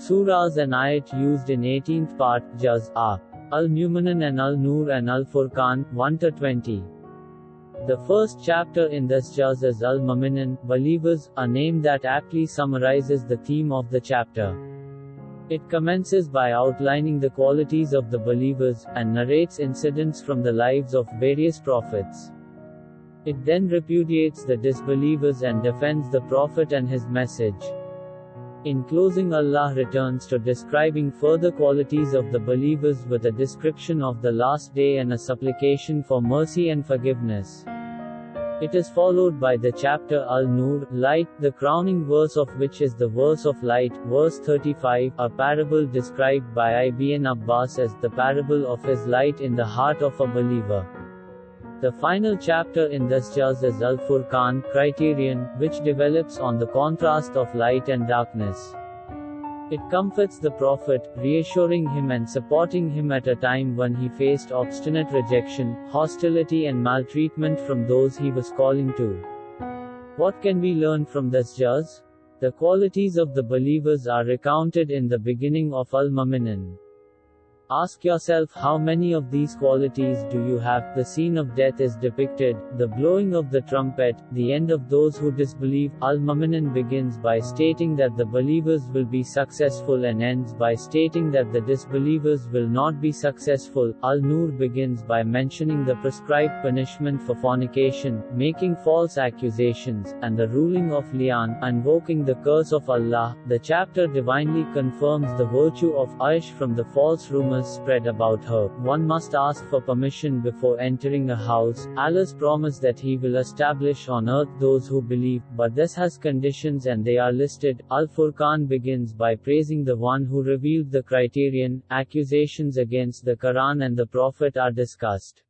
Surahs and ayat used in 18th part, Ajzaa, Al-Mu'minun and Al-Nur and Al-Furqan, 1-20. The first chapter in this juz is Al-Mu'minun, believers, a name that aptly summarizes the theme of the chapter. It commences by outlining the qualities of the believers, and narrates incidents from the lives of various prophets. It then repudiates the disbelievers and defends the Prophet and his message. In closing, Allah returns to describing further qualities of the believers with a description of the last day and a supplication for mercy and forgiveness. It is followed by the chapter Al-Nur, light, the crowning verse of which is the verse of light, verse 35, a parable described by Ibn Abbas as the parable of his light in the heart of a believer. The final chapter in this juz is Al-Furqan, criterion, which develops on the contrast of light and darkness. It comforts the Prophet, reassuring him and supporting him at a time when he faced obstinate rejection, hostility and maltreatment from those he was calling to. What can we learn from this juz? The qualities of the believers are recounted in the beginning of Al-Mu'minun. Ask yourself, how many of these qualities do you have? The scene of death is depicted, the blowing of the trumpet, the end of those who disbelieve. Al-Mu'minun begins by stating that the believers will be successful and ends by stating that the disbelievers will not be successful. Al-Nur begins by mentioning the prescribed punishment for fornication, making false accusations, and the ruling of li'an, invoking the curse of Allah. The chapter divinely confirms the virtue of Aish from the false rumors spread about her. One must ask for permission before entering a house. Allah's promise that He will establish on earth those who believe, but this has conditions and they are listed. Al-Furqan begins by praising the one who revealed the criterion. Accusations against the Qur'an and the Prophet are discussed.